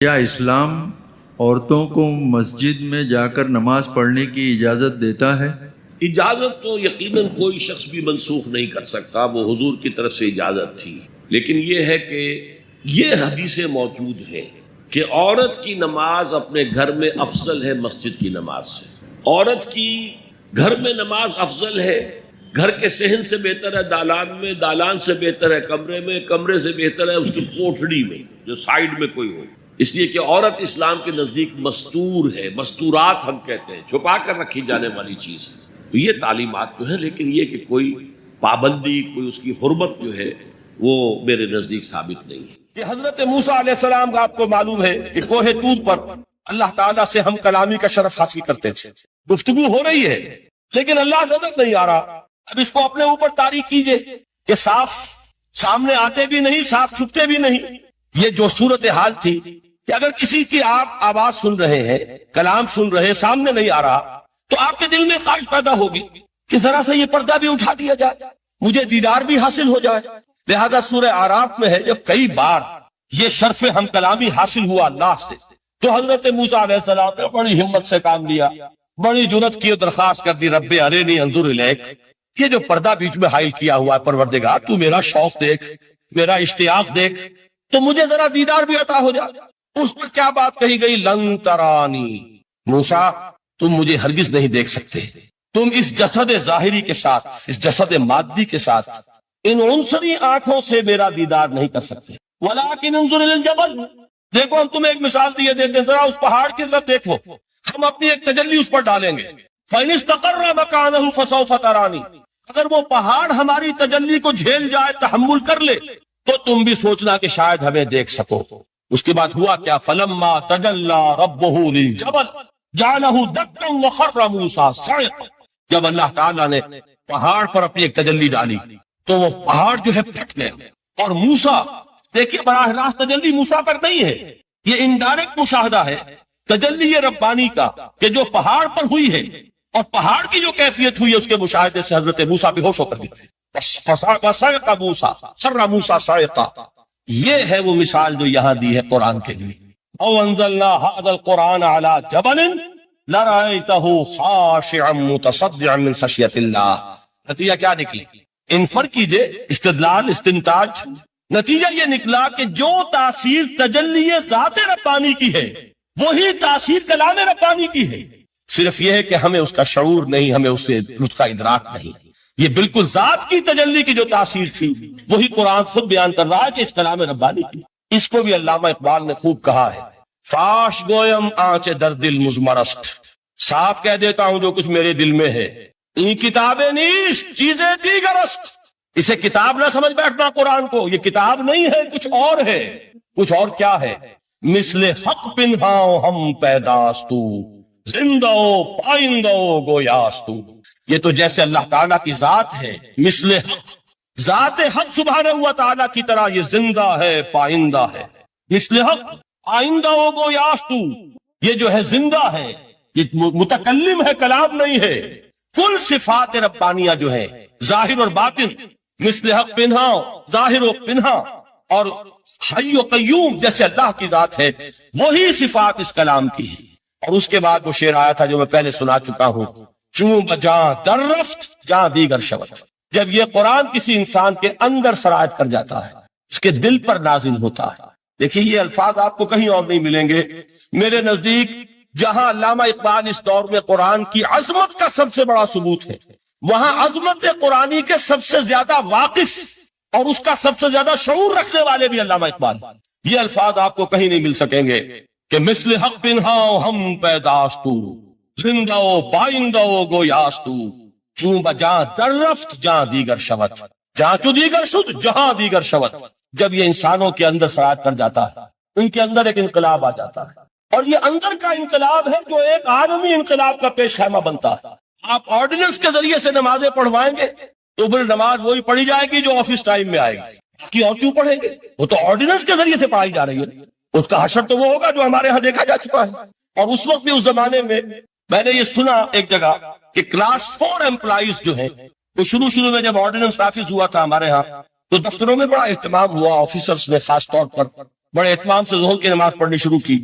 کیا اسلام عورتوں کو مسجد میں جا کر نماز پڑھنے کی اجازت دیتا ہے؟ اجازت تو یقیناً کوئی شخص بھی منسوخ نہیں کر سکتا، وہ حضور کی طرف سے اجازت تھی، لیکن یہ ہے کہ یہ حدیثیں موجود ہیں کہ عورت کی نماز اپنے گھر میں افضل ہے مسجد کی نماز سے۔ عورت کی گھر میں نماز افضل ہے، گھر کے صحن سے بہتر ہے دالان میں، دالان سے بہتر ہے کمرے میں، کمرے سے بہتر ہے اس کی کوٹھڑی میں جو سائیڈ میں کوئی ہو، اس لیے کہ عورت اسلام کے نزدیک مستور ہے، مستورات ہم کہتے ہیں، چھپا کر رکھی جانے والی چیز ہے۔ تو یہ تعلیمات تو ہے، لیکن یہ کہ کوئی پابندی، کوئی اس کی حرمت جو ہے وہ میرے نزدیک ثابت نہیں ہے۔ کہ حضرت موسیٰ علیہ السلام کا آپ کو معلوم ہے کہ کوہ طور پر اللہ تعالیٰ سے ہم کلامی کا شرف حاصل کرتے تھے، گفتگو ہو رہی ہے لیکن اللہ نظر نہیں آ رہا۔ اب اس کو اپنے اوپر طاری کیجئے کہ صاف سامنے آتے بھی نہیں، صاف چھپتے بھی نہیں۔ یہ جو صورتحال تھی کہ اگر کسی کی آپ آواز سن رہے ہیں، کلام سن رہے ہیں، سامنے نہیں آ رہا، تو آپ کے دل میں خواہش پیدا ہوگی کہ ذرا سا یہ پردہ بھی اٹھا دیا جائے، مجھے دیدار بھی حاصل ہو جائے۔ لہذا سورہ اعراف میں ہے جب کئی بار یہ شرف ہم کلامی حاصل ہوا اللہ سے، تو حضرت موسیٰ علیہ السلام نے بڑی ہمت سے کام لیا، بڑی جرت کی درخواست کر دی، رب ارنی انظر الیک، یہ جو پردہ بیچ میں حائل کیا ہوا ہے پروردگار، تو میرا شوق دیکھ، میرا اشتیاق دیکھ، تو مجھے ذرا دیدار بھی عطا ہو جائے۔ اس پر کیا بات کہی گئی؟ لن ترانی، موسیٰ تم مجھے ہرگز نہیں دیکھ سکتے، تم اس جسد ظاہری کے ساتھ، اس جسد مادی کے ساتھ، ان عنصری آنکھوں سے میرا دیدار نہیں کر سکتے۔ ولیکن انظر الی الجبل، دیکھو ہم تمہیں ایک مثال دیے دیتے ہیں، ذرا اس پہاڑ کی طرف دیکھو، ہم اپنی ایک تجلی اس پر ڈالیں گے۔ فَإِنِ اسْتَقَرَّ مَكَانَهُ فَسَوْفَ تَرَانِي، اگر وہ پہاڑ ہماری تجلی کو جھیل جائے، تحمل کر لے، تو تم بھی سوچنا کہ شاید ہمیں دیکھ سکو۔ اس کے بعد ہوا کیا؟ فَلَمَّا تَجَلَّى رَبُّهُ لِلْجَبَلِ جَعَلَهُ دَكًّا وَخَرَّ مُوسَىٰ صَعِقًا، جب اللہ تعالیٰ نے پہاڑ پر اپنی ایک تجلی ڈالی تو وہ پہاڑ جو ہے پھٹ گیا، اور موسیٰ، دیکھیے براہ راست تجلی موسیٰ پر نہیں ہے، یہ انڈائریکٹ مشاہدہ ہے تجلی ربانی کا کہ جو پہاڑ پر ہوئی ہے، اور پہاڑ کی جو کیفیت ہوئی ہے اس کے مشاہدے سے حضرت موسیٰ بے ہوش ہو کر گئے۔ فَصَعِقَ مُوسَىٰ صَرَّ مُوسَىٰ صَعِقًا، یہ ہے وہ مثال جو یہاں دی ہے قرآن کے لیے۔ او انزلنا هذا القرآن على جبل لرأيته خاشعا متصدعا من خشیۃ اللہ۔ نتیجہ کیا نکلی؟ انفر کیجئے، استدلال، استنتاج، نتیجہ یہ نکلا کہ جو تاثیر تجلی ذات ربانی کی ہے وہی تاثیر کلام ربانی کی ہے، صرف یہ ہے کہ ہمیں اس کا شعور نہیں، ہمیں اس کا ادراک نہیں۔ یہ بالکل ذات کی تجلی کی جو تاثیر تھی وہی قرآن خود بیان کر رہا ہے کہ اس کلام ربانی کی۔ اس کو بھی علامہ اقبال نے خوب کہا ہے، فاش گویم آنچ در دل مزمرست، صاف کہہ دیتا ہوں جو کچھ میرے دل میں ہے، این کتابیں نیست چیزیں دیگرست، اسے کتاب نہ سمجھ بیٹھنا قرآن کو، یہ کتاب نہیں ہے، کچھ اور ہے۔ کچھ اور کیا ہے؟ مثل حق پنہاؤ ہم پیداستو، زندہ پائندہ گویاستو، یہ تو جیسے اللہ تعالیٰ کی ذات ہے، مثل حق، ذات حق سبحانہ و تعالیٰ کی طرح یہ زندہ ہے، پائندہ ہے۔ مثل حق آئندہ گویاستو، یہ جو ہے زندہ ہے، یہ متکلم ہے، کلام نہیں ہے۔ کل صفات ربانیہ جو ہے ظاہر اور باطن، مثل حق پنہا، ظاہر و پنہا، اور حی و قیوم جیسے اللہ کی ذات ہے، وہی صفات اس کلام کی ہے۔ اور اس کے بعد وہ شعر آیا تھا جو میں پہلے سنا چکا ہوں، چوں بجاں در رفت جاں دیگر شود، جب یہ قرآن کسی انسان کے اندر سرایت کر جاتا ہے، اس کے دل پر نازل ہوتا ہے۔ دیکھیے یہ الفاظ آپ کو کہیں اور نہیں ملیں گے۔ میرے نزدیک جہاں علامہ اقبال اس دور میں قرآن کی عظمت کا سب سے بڑا ثبوت ہے، وہاں عظمت قرآنی کے سب سے زیادہ واقف اور اس کا سب سے زیادہ شعور رکھنے والے بھی علامہ اقبال۔ یہ الفاظ آپ کو کہیں نہیں مل سکیں گے کہ مثل حق پنہاؤ ہم پیداستو، زندہ و پائندہ گویاستو، چون بجاں در رفت جہاں دیگر شود، جہاں چو دیگر شد جہاں دیگر شود۔ جب یہ انسانوں کے اندر سرایت کر جاتا ہے، ان کے اندر ایک انقلاب آ جاتا ہے، اور یہ اندر کا انقلاب ہے جو ایک عالمی انقلاب کا پیش خیمہ بنتا ہے۔ آپ آرڈیننس کے ذریعے سے نمازیں پڑھوائیں گے تو پھر نماز وہی پڑھی جائے گی جو آفس ٹائم میں آئے گی، باقی اور کیوں پڑھیں گے؟ وہ تو آرڈیننس کے ذریعے سے پڑھائی جا رہی ہے۔ اس کا حشر تو وہ ہوگا جو ہمارے ہاں دیکھا جا چکا ہے۔ اور اس وقت بھی، اس زمانے میں میں نے یہ سنا ایک جگہ کہ کلاس 4 امپلائیز جو ہیں، وہ شروع میں جب آرڈیننس نافذ ہوا تھا ہمارے ہاں، تو دفتروں میں بڑا اہتمام ہوا، آفیسرز نے خاص طور پر بڑے اہتمام سے ظہر کی نماز پڑھنی شروع کی،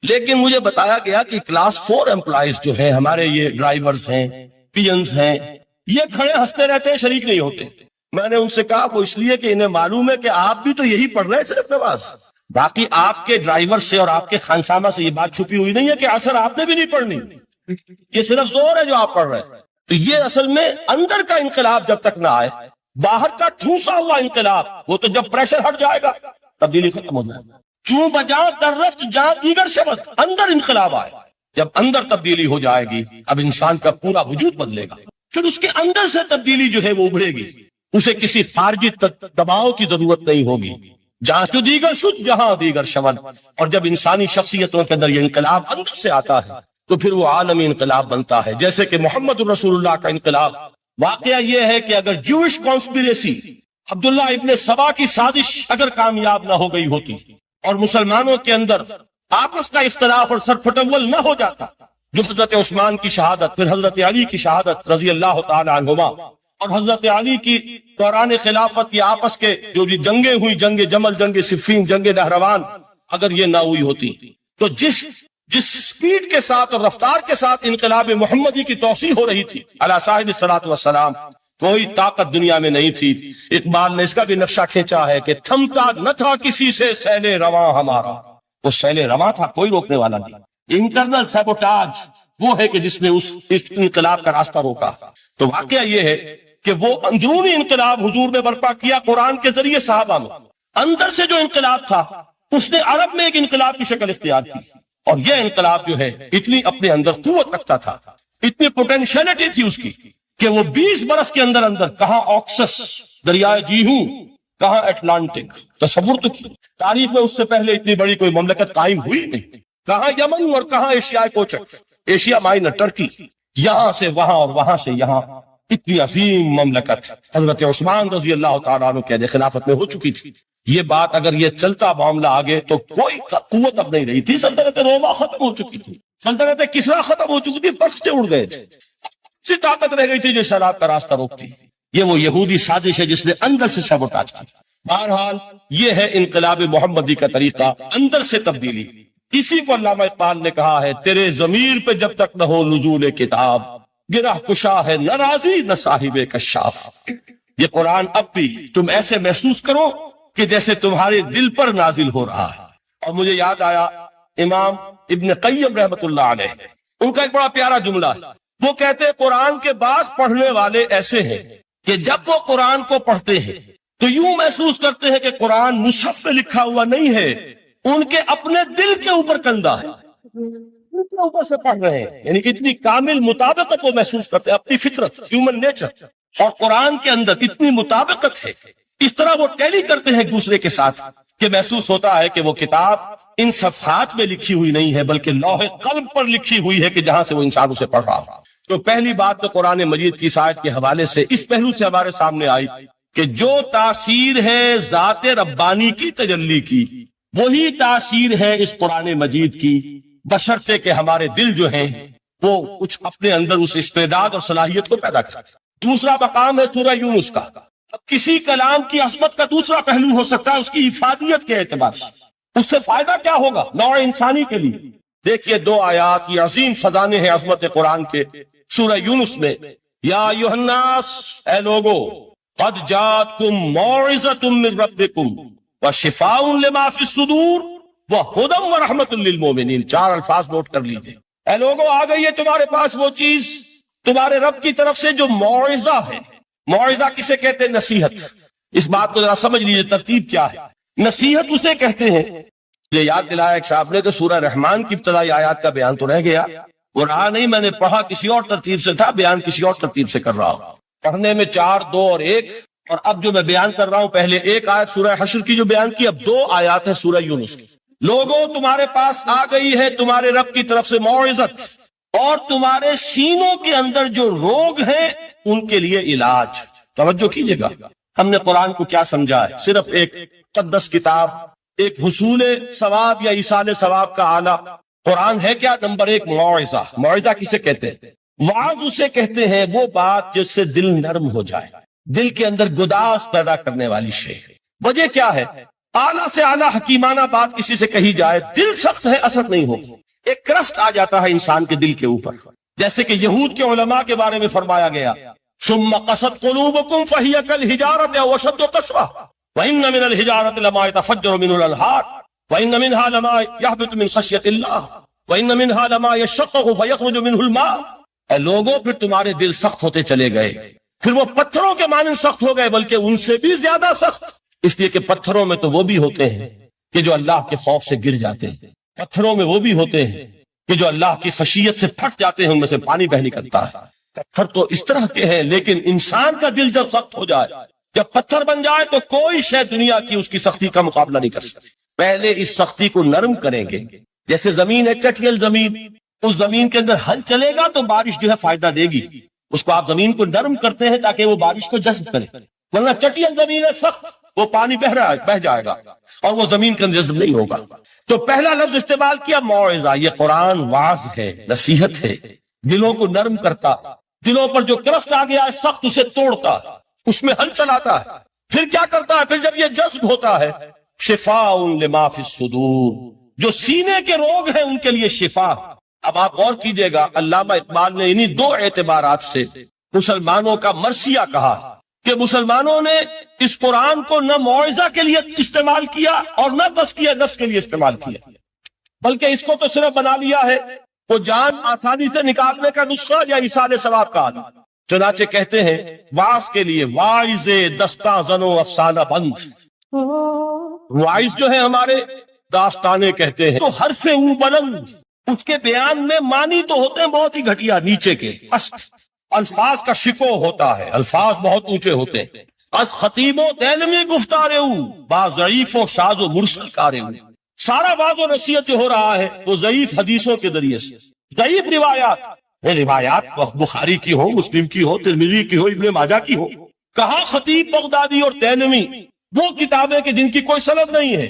لیکن مجھے بتایا گیا کہ کلاس 4 امپلائیز جو ہیں ہمارے، یہ ڈرائیورز ہیں، پیئنز ہیں، یہ کھڑے ہنستے رہتے ہیں، شریک نہیں ہوتے۔ میں نے ان سے کہا وہ اس لیے کہ انہیں معلوم ہے کہ آپ بھی تو یہی پڑھ رہے ہیں صرف نماز، باقی آپ کے ڈرائیور سے اور آپ کے خانسامہ سے یہ بات چھپی ہوئی نہیں ہے کہ اثر آپ نے بھی نہیں پڑھنی، یہ صرف زور ہے جو آپ پڑھ رہے ہیں۔ تو یہ اصل میں اندر کا انقلاب جب تک نہ آئے، باہر کا ٹھوسا ہوا انقلاب وہ تو جب پریشر ہٹ جائے گا تبدیلی ختم ہو جائے گا۔ چوں بجاں در رفت جہاں دیگر شبد، اندر انقلاب آئے، جب اندر تبدیلی ہو جائے گی اب انسان کا پورا وجود بدلے گا، پھر اس کے اندر سے تبدیلی جو ہے وہ ابھرے گی، اسے کسی خارجی دباؤ کی ضرورت نہیں ہوگی۔ جہاں تو دیگر شد جہاں دیگر شمن، اور جب انسانی شخصیتوں کے اندر یہ انقلاب اندر سے آتا ہے تو پھر وہ عالمی انقلاب بنتا ہے، جیسے کہ محمد الرسول اللہ کا انقلاب۔ واقعہ یہ ہے کہ اگر جوش کانسپیریسی، عبداللہ ابن سبا کی سازش اگر کامیاب نہ ہو گئی ہوتی اور مسلمانوں کے اندر آپس کا اختلاف اور سرپھٹول نہ ہو جاتا، جو حضرت عثمان کی شہادت، پھر حضرت علی کی شہادت رضی اللہ تعالی عنہما، اور حضرت علی کی دوران خلافت یہ آپس کے جو بھی جنگیں ہوئی، جنگ جمل، جنگ صفین، جنگ نہروان، اگر یہ نہ ہوئی ہوتی تو جس سپیڈ کے ساتھ اور رفتار کے ساتھ انقلاب محمدی کی توسیع ہو رہی تھی علی صاحب الصلاۃ والسلام، کوئی طاقت دنیا میں نہیں تھی۔ اقبال نے اس کا بھی نقشہ کھینچا ہے کہ تھمتا نہ تھا کسی سے سیل رواں ہمارا، وہ سیل رواں تھا، کوئی روکنے والا نہیں۔ انٹرنل سیبوٹاج وہ ہے کہ جس نے اس انقلاب کا راستہ روکا۔ تو واقعہ یہ ہے کہ وہ اندرونی انقلاب حضور نے برپا کیا قرآن کے ذریعے صحابہ میں، اندر سے جو انقلاب تھا اس نے عرب میں ایک انقلاب کی شکل اختیار کی، اور یہ انقلاب جو ہے اتنی اپنے اندر قوت رکھتا تھا، اتنی پوٹینشیلٹی تھی اس کی کہ وہ 20 برس کے اندر اندر کہاں آکسس دریائے جیہوں، کہاں اٹلانٹک، تصور تو کی تاریخ میں اس سے پہلے اتنی بڑی کوئی مملکت قائم ہوئی نہیں، کہاں یمن اور کہاں ایشیائی کوچک، ایشیا مائنر، ٹرکی، یہاں سے وہاں اور وہاں سے یہاں، اتنی عظیم مملکت حضرت عثمان رضی اللہ تعالیٰ عنہ کے خلافت میں ہو چکی تھی۔ یہ بات اگر یہ چلتا معاملہ آگے تو کوئی قوت اب نہیں رہی تھی، سلطنت روما ختم ہو چکی تھی، سلطنت کسرا ختم ہو چکی تھی، پرچے اڑ گئے تھے، اسی طاقت رہ گئی تھی جو شراب کا راستہ روکتی۔ یہ وہ یہودی سازش ہے جس نے اندر سے سیبوٹاج کی۔ بہرحال یہ ہے انقلاب محمدی کا طریقہ، اندر سے تبدیلی۔ اسی کو علامہ اقبال نے کہا ہے، تیرے ضمیر پہ جب تک نہ ہو نزول کتاب، گرہ کشا ہے نہ راضی نہ صاحب کشاف۔ یہ قرآن اب بھی تم ایسے محسوس کرو کہ جیسے تمہارے دل پر نازل ہو رہا ہے۔ اور مجھے یاد آیا امام ابن قیم رحمت اللہ علیہ، ان کا ایک بڑا پیارا جملہ ہے، وہ کہتے ہیں قرآن کے بعض پڑھنے والے ایسے ہیں کہ جب وہ قرآن کو پڑھتے ہیں تو یوں محسوس کرتے ہیں کہ قرآن مصحف میں لکھا ہوا نہیں ہے، ان کے اپنے دل کے اوپر کندہ ہے، ان کے اوپر سے پڑھ رہے ہیں، یعنی اتنی کامل مطابقت وہ محسوس کرتے ہیں، اپنی فطرت، ہیومن نیچر اور قرآن کے اندر اتنی مطابقت ہے، اس طرح وہ ٹیلی کرتے ہیں ایک دوسرے کے ساتھ کہ محسوس ہوتا ہے کہ وہ کتاب ان صفحات میں لکھی ہوئی نہیں ہے بلکہ لوح قلب پر لکھی ہوئی ہے کہ جہاں سے وہ انسان اسے پڑھ رہا ہو۔ تو پہلی بات تو قرآن مجید کی آیت کے حوالے سے اس پہلو سے ہمارے سامنے آئی کہ جو تاثیر ہے ذات ربانی کی تجلی کی، وہی تاثیر ہے اس قرآن مجید کی، بشرطے کہ ہمارے دل جو ہیں وہ کچھ اپنے اندر اس استعداد اور صلاحیت کو پیدا کریں۔ دوسرا مقام ہے سورہ یونس کا۔ اب کسی کلام کی عظمت کا دوسرا پہلو ہو سکتا ہے اس کی افادیت کے اعتبار سے، اس سے فائدہ کیا ہوگا نوع انسانی کے لیے۔ دیکھیے 2 آیات یہ عظیم خزانے ہیں عظمت قرآن کے، سورہ یونس میں، یا ایھا الناس، اے لوگو، قد جاءتکم موعظۃ من ربکم وشفاء لما فی الصدور وہدی ورحمۃ للمؤمنین۔ 4 الفاظ نوٹ کر لیجیے، اے لوگو آ گئی ہے تمہارے پاس وہ چیز تمہارے رب کی طرف سے جو موعظہ ہے۔ موعظہ کسے کہتے ہیں؟ نصیحت۔ اس بات کو ذرا سمجھ لیجیے ترتیب کیا ہے۔ نصیحت اسے کہتے ہیں، یہ یاد دلایا ایک صاحب نے کہ سورہ رحمان کی ابتدائی آیات کا بیان تو رہ گیا، وہ رہا نہیں، میں نے پڑھا کسی اور ترتیب سے تھا، بیان کسی اور ترتیب سے کر رہا ہوں، پڑھنے میں 4، 2 اور 1، اور اب جو میں بیان کر رہا ہوں پہلے 1 آیت سورہ حشر کی جو بیان کی، اب 2 آیات ہے سورہ یونس کی۔ لوگوں تمہارے پاس آ گئی ہے تمہارے رب کی طرف سے موعظت، اور تمہارے سینوں کے اندر جو روگ ہیں ان کے لیے علاج۔ توجہ کیجئے گا، ہم نے قرآن کو کیا سمجھا ہے؟ صرف ایک مقدس کتاب، ایک حصول ثواب یا ایصال ثواب کا آلہ۔ قرآن ہے کیا؟ نمبر 1 موعظہ۔ موعظہ کسے کہتے ہیں؟ وعظ اسے کہتے ہیں وہ بات جس سے دل نرم ہو جائے، دل کے اندر گداز پیدا کرنے والی شے۔ وجہ کیا ہے؟ اعلیٰ سے اعلیٰ حکیمانہ بات کسی سے کہی جائے، دل سخت ہے، اثر نہیں ہوگا، ایک کرسٹ آ جاتا ہے انسان کے دل کے اوپر، جیسے کہ یہود کے علماء کے بارے میں فرمایا گیا ثم قست قلوبکم فہی کالحجارۃ او اشد قسوہ وان من الحجارۃ لما يتفجر منه الانہار وان منها لما يهبط من خشیۃ اللہ وان منها لما يشقق فيخرج منه الماء۔ اے لوگوں، پھر تمہارے دل سخت ہوتے چلے گئے، پھر وہ پتھروں کے مانند سخت ہو گئے، بلکہ ان سے بھی زیادہ سخت، اس لیے کہ پتھروں میں تو وہ بھی ہوتے ہیں کہ جو اللہ کے خوف سے گر جاتے ہیں، پتھروں میں وہ بھی ہوتے ہیں کہ جو اللہ کی خشیت سے پھٹ جاتے ہیں، ان میں سے پانی بہ نکلتا ہے۔ پتھر تو اس طرح کے ہیں، لیکن انسان کا دل جب سخت ہو جائے، جب پتھر بن جائے، تو کوئی شے دنیا کی اس کی سختی کا مقابلہ نہیں کر سکتی۔ پہلے اس سختی کو نرم کریں گے، جیسے زمین ہے چٹیل زمین، اس زمین کے اندر ہل چلے گا تو بارش جو ہے فائدہ دے گی، اس کو آپ زمین کو نرم کرتے ہیں تاکہ وہ بارش کو جذب کرے، ورنہ چٹیل زمین ہے سخت، وہ پانی بہ جائے گا اور وہ زمین کے اندر جذب نہیں ہوگا۔ تو پہلا لفظ استعمال کیا موعظہ، یہ قرآن واعظ ہے، نصیحت ہے، دلوں کو نرم کرتا، دلوں پر جو کرفٹ آ گیا ہے سخت اسے توڑتا، اس میں ہل چلاتا ہے۔ پھر کیا کرتا ہے؟ پھر جب یہ جذب ہوتا ہے، شفاء لما فی الصدور، جو سینے کے روگ ہیں ان کے لیے شفا۔ اب آپ غور کیجئے گا، علامہ اقبال نے انہی دو اعتبارات سے مسلمانوں کا مرثیہ کہا کہ مسلمانوں نے اس قرآن کو نہ موعظہ کے لیے استعمال کیا اور نہ تزکیہ نفس کے لیے استعمال کیا، بلکہ اس کو تو صرف بنا لیا ہے وہ جان آسانی سے نکالنے کا نسخہ یا ایصال ثواب کا آدھا۔ چنانچہ کہتے ہیں واعظ کے لیے واعظ دستاں زنو افسانہ بند، واعظ جو ہے ہمارے داستانے کہتے ہیں تو حرف او بلند، اس کے بیان میں معنی تو ہوتے ہیں بہت ہی گھٹیا نیچے کے، الفاظ کا شکو ہوتا ہے، الفاظ بہت اونچے ہوتے ہیں۔ از خطیب و دینمی گفتارے با ضعیف و شاذ و مرسل کارے، سارا باز و نصیحت جو ہو رہا ہے وہ ضعیف حدیثوں کے ذریعے سے، ضعیف روایات بخاری کی ہو، مسلم کی ہو، ترمذی کی ہو، ابن ماجہ کی ہو۔ کہاں خطیب بغدادی اور دینمی، وہ کتابیں کہ جن کی کوئی سند نہیں ہے،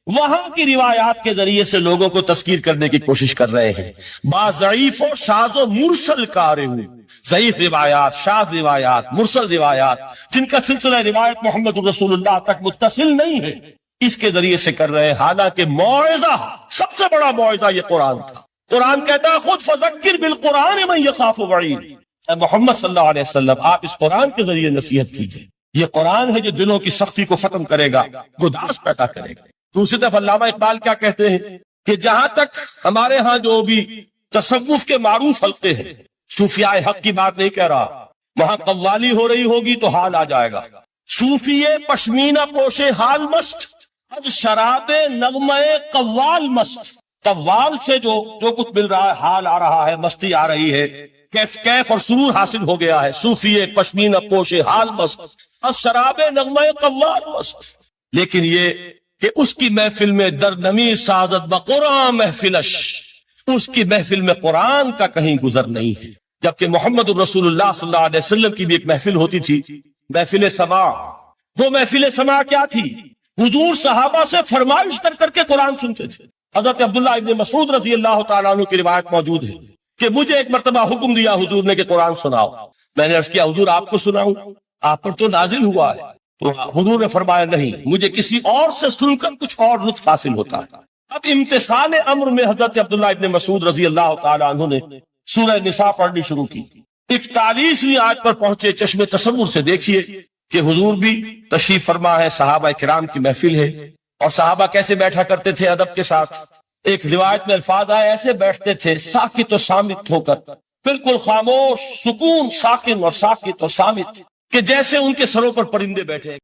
وہاں کی روایات کے ذریعے سے لوگوں کو تذکیر کرنے کی کوشش کر رہے ہیں۔ با ضعیف و شاذ و مرسل کارے، ضعیف روایات، شاذ روایات، مرسل روایات، جن کا سلسلہ روایت محمد رسول اللہ تک متصل نہیں ہے، اس کے ذریعے سے کر رہے ہیں۔ حالانکہ موعظہ، سب سے بڑا موعظہ یہ قرآن تھا۔ قرآن کہتا ہے خود فذکر بالقرآن من یخاف وعید، اے محمد صلی اللہ علیہ وسلم آپ اس قرآن کے ذریعے نصیحت کیجئے، یہ قرآن ہے جو دلوں کی سختی کو ختم کرے گا، گداز پیدا کرے گا۔ دوسری طرف علامہ اقبال کیا کہتے ہیں کہ جہاں تک ہمارے ہاں جو بھی تصوف کے معروف حلقے ہیں، صوفیاء حق کی بات نہیں کہہ رہا، وہاں قوالی ہو رہی ہوگی تو حال آ جائے گا۔ صوفی پشمینہ پوشے حال مست، از شراب نغمہ قوال مست، قوال سے جو کچھ مل رہا ہے، حال آ رہا ہے، مستی آ رہی ہے، کیف اور سرور حاصل ہو گیا ہے۔ صوفی پشمینہ پوشے حال مست، از شراب نغمہ قوال مست، لیکن یہ کہ اس کی محفل میں درنمی سعادت بقرآن محفلش، اس کی محفل میں قرآن کا کہیں گزر نہیں ہے۔ جبکہ محمد الرسول اللہ صلی اللہ علیہ وسلم کی بھی ایک محفل ہوتی تھی، محفل سماع۔ وہ محفل سماع کیا تھی؟ حضور صحابہ سے فرمائش کر کر کے قرآن سنتے تھے۔ حضرت عبداللہ ابن مسعود رضی اللہ تعالیٰ عنہ کی روایت موجود ہے کہ مجھے ایک مرتبہ حکم دیا حضور نے کہ قرآن سناؤ۔ میں نے عرض کیا حضور آپ کو سناؤں؟ آپ پر تو نازل ہوا ہے۔ تو حضور نے فرمایا نہیں، مجھے کسی اور سے سن کر کچھ اور لطف حاصل ہوتا ہے۔ اب امتثال امر میں حضرت عبداللہ ابن مسعود رضی اللہ تعالیٰ عنہ نے سورہ نساء پڑھنی شروع کی۔ 41ویں آیت پر پہنچے، چشم تصور سے دیکھیے کہ حضور بھی تشریف فرما ہے، صحابہ کرام کی محفل ہے، اور صحابہ کیسے بیٹھا کرتے تھے ادب کے ساتھ۔ ایک روایت میں الفاظ آئے ایسے بیٹھتے تھے ساکت و صامت ہو کر، بالکل خاموش، سکون، ساکن اور ساکت و صامت، کہ جیسے ان کے سروں پر پرندے بیٹھے۔